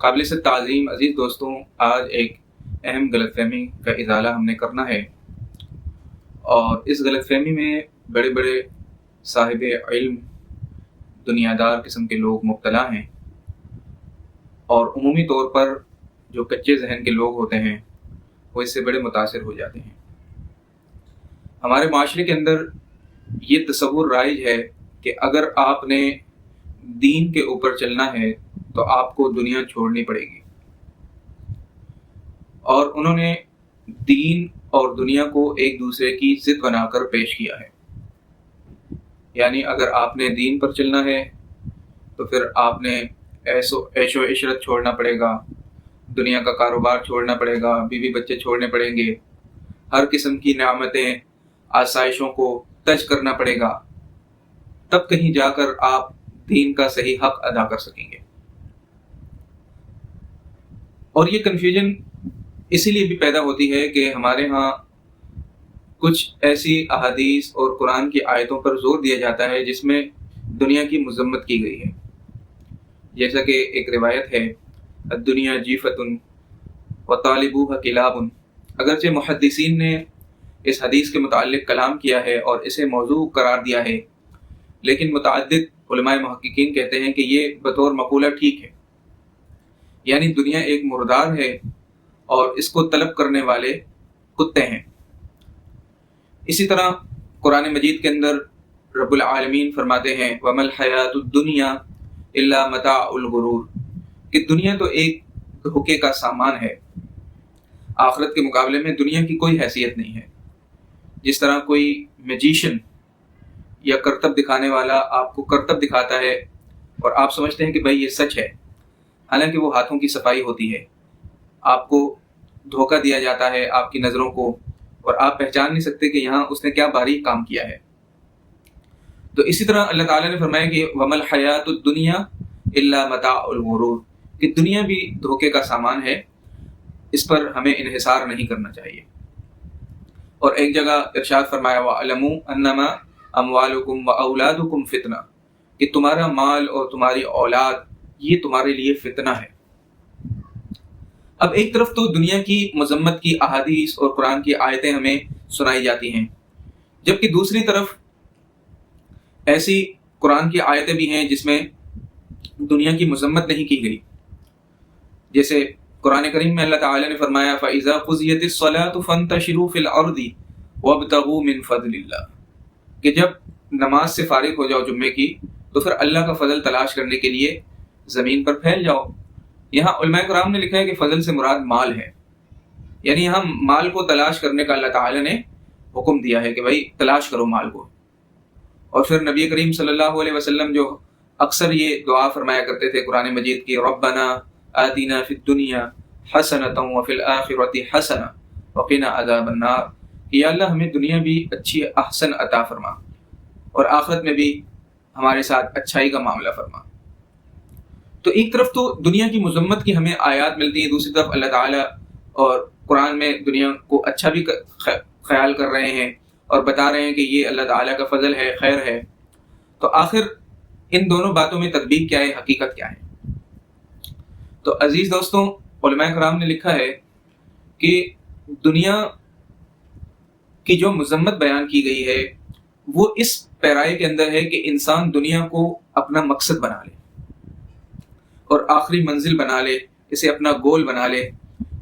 قابل سے تعظیم عزیز دوستوں، آج ایک اہم غلط فہمی کا ازالہ ہم نے کرنا ہے، اور اس غلط فہمی میں بڑے بڑے صاحب علم دنیا دار قسم کے لوگ مبتلا ہیں، اور عمومی طور پر جو کچے ذہن کے لوگ ہوتے ہیں وہ اس سے بڑے متاثر ہو جاتے ہیں۔ ہمارے معاشرے کے اندر یہ تصور رائج ہے کہ اگر آپ نے دین کے اوپر چلنا ہے تو آپ کو دنیا چھوڑنی پڑے گی، اور انہوں نے دین اور دنیا کو ایک دوسرے کی ضد بنا کر پیش کیا ہے۔ یعنی اگر آپ نے دین پر چلنا ہے تو پھر آپ نے عیش و عشرت چھوڑنا پڑے گا، دنیا کا کاروبار چھوڑنا پڑے گا، بیوی بچے چھوڑنے پڑیں گے، ہر قسم کی نعمتیں آسائشوں کو تج کرنا پڑے گا، تب کہیں جا کر آپ دین کا صحیح حق ادا کر سکیں گے۔ اور یہ کنفیوژن اسی لیے بھی پیدا ہوتی ہے کہ ہمارے ہاں کچھ ایسی احادیث اور قرآن کی آیتوں پر زور دیا جاتا ہے جس میں دنیا کی مذمت کی گئی ہے، جیسا کہ ایک روایت ہے، الدنیا جیفۃ وطالبوها کلاب۔ اگرچہ محدثین نے اس حدیث کے متعلق کلام کیا ہے اور اسے موضوع قرار دیا ہے، لیکن متعدد علماء محققین کہتے ہیں کہ یہ بطور مقولہ ٹھیک ہے، یعنی دنیا ایک مردار ہے اور اس کو طلب کرنے والے کتے ہیں۔ اسی طرح قرآن مجید کے اندر رب العالمین فرماتے ہیں وَمَا الْحَيَاةُ الدُّنْيَا إِلَّا مَتَاعُ الْغُرُورِ، کہ دنیا تو ایک دھوکے کا سامان ہے، آخرت کے مقابلے میں دنیا کی کوئی حیثیت نہیں ہے۔ جس طرح کوئی میجیشن یا کرتب دکھانے والا آپ کو کرتب دکھاتا ہے اور آپ سمجھتے ہیں کہ بھائی یہ سچ ہے، حالانکہ وہ ہاتھوں کی صفائی ہوتی ہے، آپ کو دھوکہ دیا جاتا ہے آپ کی نظروں کو، اور آپ پہچان نہیں سکتے کہ یہاں اس نے کیا باریک کام کیا ہے۔ تو اسی طرح اللہ تعالیٰ نے فرمایا کہ وَمَا الْحَيَاةُ الدُّنْيَا إِلَّا مَتَاعُ الْغُرُورِ، کہ دنیا بھی دھوکے کا سامان ہے، اس پر ہمیں انحصار نہیں کرنا چاہیے۔ اور ایک جگہ ارشاد فرمایا وَاعْلَمُوا أَنَّمَا أَمْوَالُكُمْ وَأَوْلَادُكُمْ فِتْنَةٌ، کہ تمہارا مال اور تمہاری اولاد یہ تمہارے لیے فتنہ ہے۔ اب ایک طرف تو دنیا کی مذمت کی احادیث اور قرآن کی آیتیں ہمیں سنائی جاتی ہیں، جبکہ دوسری طرف ایسی قرآن کی آیتیں بھی ہیں جس میں دنیا کی مذمت نہیں کی گئی۔ جیسے قرآن کریم میں اللہ تعالیٰ نے فرمایا فَإِذَا قُضِيَتِ الصَّلَاةُ فَانتَشِرُوا فِي الْأَرْضِ وَابْتَغُوا مِنْ فَضْلِ اللَّهِ، کہ جب نماز سے فارغ ہو جاؤ جمعے کی تو پھر اللہ کا فضل تلاش کرنے کے لیے زمین پر پھیل جاؤ۔ یہاں علماء کرام نے لکھا ہے کہ فضل سے مراد مال ہے، یعنی یہاں مال کو تلاش کرنے کا اللہ تعالیٰ نے حکم دیا ہے کہ بھائی تلاش کرو مال کو۔ اور پھر نبی کریم صلی اللہ علیہ وسلم جو اکثر یہ دعا فرمایا کرتے تھے قرآن مجید کی، ربنا آتنا فی الدنیا حسنۃ وفی الآخرۃ حسنۃ وقنا عذاب النار، کہ یا اللہ ہمیں دنیا بھی اچھی احسن عطا فرما اور آخرت میں بھی ہمارے ساتھ اچھائی کا معاملہ فرما۔ تو ایک طرف تو دنیا کی مذمت کی ہمیں آیات ملتی ہیں، دوسری طرف اللہ تعالیٰ اور قرآن میں دنیا کو اچھا بھی خیال کر رہے ہیں اور بتا رہے ہیں کہ یہ اللہ تعالیٰ کا فضل ہے، خیر ہے۔ تو آخر ان دونوں باتوں میں تطبیق کیا ہے، حقیقت کیا ہے؟ تو عزیز دوستوں، علماء کرام نے لکھا ہے کہ دنیا کی جو مذمت بیان کی گئی ہے وہ اس پیرائے کے اندر ہے کہ انسان دنیا کو اپنا مقصد بنا لے اور آخری منزل بنا لے، اسے اپنا گول بنا لے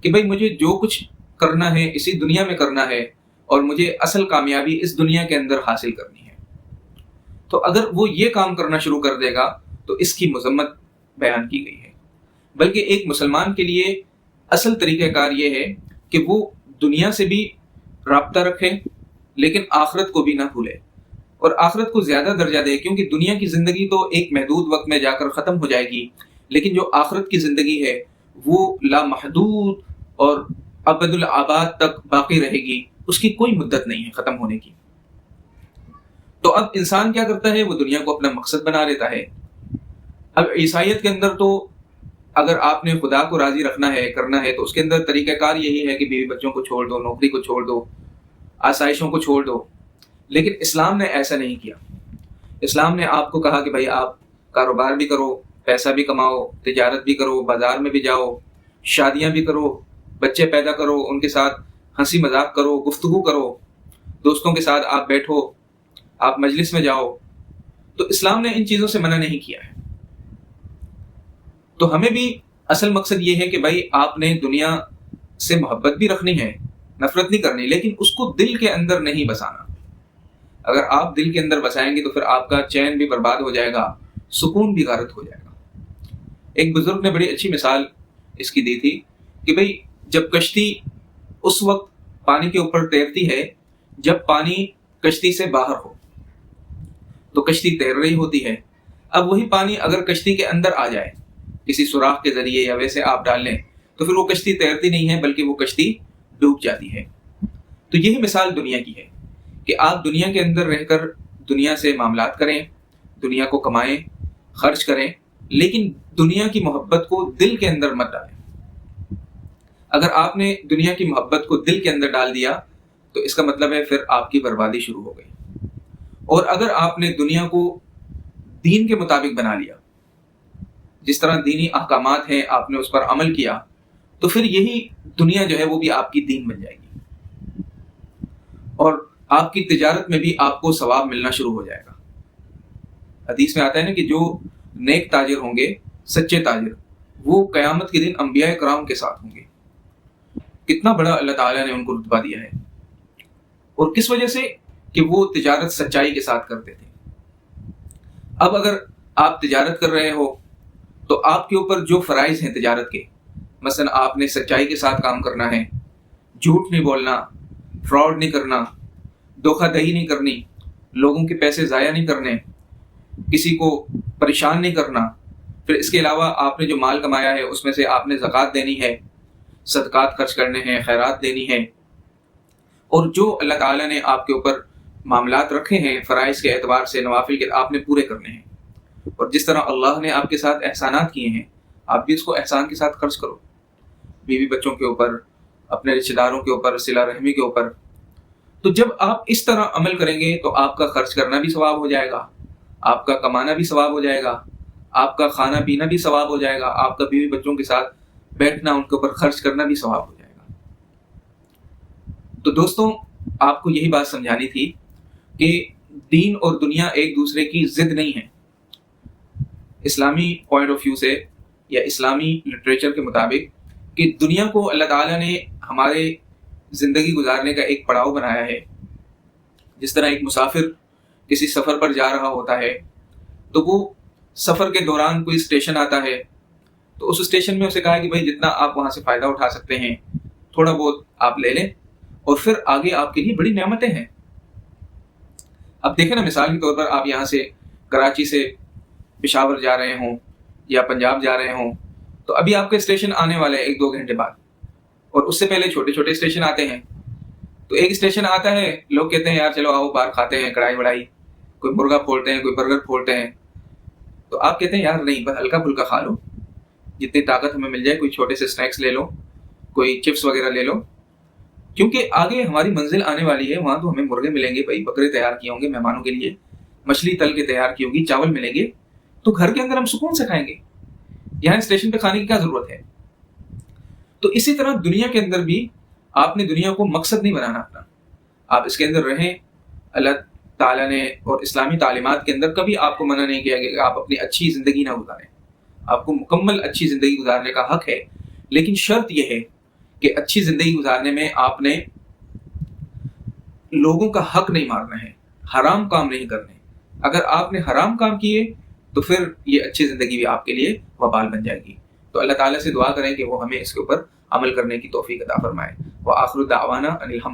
کہ بھئی مجھے جو کچھ کرنا ہے اسی دنیا میں کرنا ہے اور مجھے اصل کامیابی اس دنیا کے اندر حاصل کرنی ہے۔ تو اگر وہ یہ کام کرنا شروع کر دے گا تو اس کی مذمت بیان کی گئی ہے۔ بلکہ ایک مسلمان کے لیے اصل طریقہ کار یہ ہے کہ وہ دنیا سے بھی رابطہ رکھے لیکن آخرت کو بھی نہ بھولے، اور آخرت کو زیادہ درجہ دے، کیونکہ دنیا کی زندگی تو ایک محدود وقت میں جا کر ختم ہو جائے گی، لیکن جو آخرت کی زندگی ہے وہ لامحدود اور ابد الآباد تک باقی رہے گی، اس کی کوئی مدت نہیں ہے ختم ہونے کی۔ تو اب انسان کیا کرتا ہے، وہ دنیا کو اپنا مقصد بنا لیتا ہے۔ اب عیسائیت کے اندر تو اگر آپ نے خدا کو راضی رکھنا ہے، کرنا ہے، تو اس کے اندر طریقہ کار یہی ہے کہ بیوی بچوں کو چھوڑ دو، نوکری کو چھوڑ دو، آسائشوں کو چھوڑ دو۔ لیکن اسلام نے ایسا نہیں کیا۔ اسلام نے آپ کو کہا کہ بھائی آپ کاروبار بھی کرو، پیسہ بھی کماؤ، تجارت بھی کرو، بازار میں بھی جاؤ، شادیاں بھی کرو، بچے پیدا کرو، ان کے ساتھ ہنسی مذاق کرو، گفتگو کرو، دوستوں کے ساتھ آپ بیٹھو، آپ مجلس میں جاؤ. تو اسلام نے ان چیزوں سے منع نہیں کیا ہے. تو ہمیں بھی اصل مقصد یہ ہے کہ بھائی آپ نے دنیا سے محبت بھی رکھنی ہے، نفرت نہیں کرنی، لیکن اس کو دل کے اندر نہیں بسانا. اگر آپ دل کے اندر بسائیں گے تو پھر آپ کا چین بھی برباد ہو جائے گا، سکون بھی غارت ہو جائے گا. ایک بزرگ نے بڑی اچھی مثال اس کی دی تھی کہ بھئی جب کشتی اس وقت پانی کے اوپر تیرتی ہے جب پانی کشتی سے باہر ہو تو کشتی تیر رہی ہوتی ہے. اب وہی پانی اگر کشتی کے اندر آ جائے کسی سوراخ کے ذریعے یا ویسے آپ ڈال لیں تو پھر وہ کشتی تیرتی نہیں ہے بلکہ وہ کشتی ڈوب جاتی ہے. تو یہی مثال دنیا کی ہے کہ آپ دنیا کے اندر رہ کر دنیا سے معاملات کریں، دنیا کو کمائیں، خرچ کریں، لیکن دنیا کی محبت کو دل کے اندر مت ڈالیں. اگر آپ نے دنیا کی محبت کو دل کے اندر ڈال دیا تو اس کا مطلب ہے پھر آپ کی بربادی شروع ہو گئی. اور اگر آپ نے دنیا کو دین کے مطابق بنا لیا، جس طرح دینی احکامات ہیں آپ نے اس پر عمل کیا، تو پھر یہی دنیا جو ہے وہ بھی آپ کی دین بن جائے گی اور آپ کی تجارت میں بھی آپ کو ثواب ملنا شروع ہو جائے گا. حدیث میں آتا ہے نا کہ جو نیک تاجر ہوں گے، سچے تاجر، وہ قیامت کے دن انبیاء کرام کے ساتھ ہوں گے. کتنا بڑا اللہ تعالیٰ نے ان کو رتبہ دیا ہے، اور کس وجہ سے کہ وہ تجارت سچائی کے ساتھ کرتے تھے. اب اگر آپ تجارت کر رہے ہو تو آپ کے اوپر جو فرائض ہیں تجارت کے، مثلا آپ نے سچائی کے ساتھ کام کرنا ہے، جھوٹ نہیں بولنا، فراڈ نہیں کرنا، دھوکہ دہی نہیں کرنی، لوگوں کے پیسے ضائع نہیں کرنے، کسی کو پریشان نہیں کرنا. پھر اس کے علاوہ آپ نے جو مال کمایا ہے اس میں سے آپ نے زکوٰۃ دینی ہے، صدقات خرچ کرنے ہیں، خیرات دینی ہے. اور جو اللہ تعالیٰ نے آپ کے اوپر معاملات رکھے ہیں فرائض کے اعتبار سے، نوافل کے، آپ نے پورے کرنے ہیں. اور جس طرح اللہ نے آپ کے ساتھ احسانات کیے ہیں آپ بھی اس کو احسان کے ساتھ خرچ کرو، بیوی بچوں کے اوپر، اپنے رشتہ داروں کے اوپر، صلہ رحمی کے اوپر. تو جب آپ اس طرح عمل کریں گے تو آپ کا خرچ کرنا بھی ثواب ہو جائے گا، آپ کا کمانا بھی ثواب ہو جائے گا، آپ کا کھانا پینا بھی ثواب ہو جائے گا، آپ کا بیوی بچوں کے ساتھ بیٹھنا، ان کے اوپر خرچ کرنا بھی ثواب ہو جائے گا. تو دوستوں، آپ کو یہی بات سمجھانی تھی کہ دین اور دنیا ایک دوسرے کی ضد نہیں ہے. اسلامی پوائنٹ آف ویو سے یا اسلامی لٹریچر کے مطابق کہ دنیا کو اللہ تعالیٰ نے ہمارے زندگی گزارنے کا ایک پڑاؤ بنایا ہے. جس طرح ایک مسافر کسی سفر پر جا رہا ہوتا ہے تو وہ سفر کے دوران کوئی اسٹیشن آتا ہے تو اس اسٹیشن میں اسے کہا کہ بھائی جتنا آپ وہاں سے فائدہ اٹھا سکتے ہیں تھوڑا بہت آپ لے لیں اور پھر آگے آپ کے لیے بڑی نعمتیں ہیں. اب دیکھیں نا، مثال کے طور پر آپ یہاں سے کراچی سے پشاور جا رہے ہوں یا پنجاب جا رہے ہوں تو ابھی آپ کے اسٹیشن آنے والے ہیں 1-2 گھنٹے بعد، اور اس سے پہلے چھوٹے چھوٹے اسٹیشن آتے ہیں. تو ایک اسٹیشن آتا ہے، لوگ کہتے ہیں یار چلو آؤ باہر کھاتے ہیں کڑھائی وڑائی، کوئی مرغا پھولتے ہیں، کوئی برگر پھولتے ہیں. تو آپ کہتے ہیں یار نہیں، بس ہلکا پھلکا کھا لو، جتنی طاقت ہمیں مل جائے، کوئی چھوٹے سے اسنیکس لے لو، کوئی چپس وغیرہ لے لو، کیونکہ آگے ہماری منزل آنے والی ہے. وہاں تو ہمیں مرغے ملیں گے، بھائی بکرے تیار کیے ہوں گے مہمانوں کے لیے، مچھلی تل کے تیار کی ہوگی، چاول ملیں گے، تو گھر کے اندر ہم سکون سے کھائیں گے. یہاں اسٹیشن پہ کھانے کی کیا ضرورت ہے؟ تو اسی طرح دنیا کے اندر بھی آپ نے دنیا کو مقصد نہیں بنانا اپنا، آپ اس کے اندر رہیں. اللہ تعالیٰ نے اور اسلامی تعلیمات کے اندر کبھی آپ کو منع نہیں کیا کہ آپ اپنی اچھی زندگی نہ گزاریں. آپ کو مکمل اچھی زندگی گزارنے کا حق ہے، لیکن شرط یہ ہے کہ اچھی زندگی گزارنے میں آپ نے لوگوں کا حق نہیں مارنا ہے، حرام کام نہیں کرنے. اگر آپ نے حرام کام کیے تو پھر یہ اچھی زندگی بھی آپ کے لیے وبال بن جائے گی. تو اللہ تعالیٰ سے دعا کریں کہ وہ ہمیں اس کے اوپر عمل کرنے کی توفیق عطا فرمائے. وآخر دعوانا ان الحمد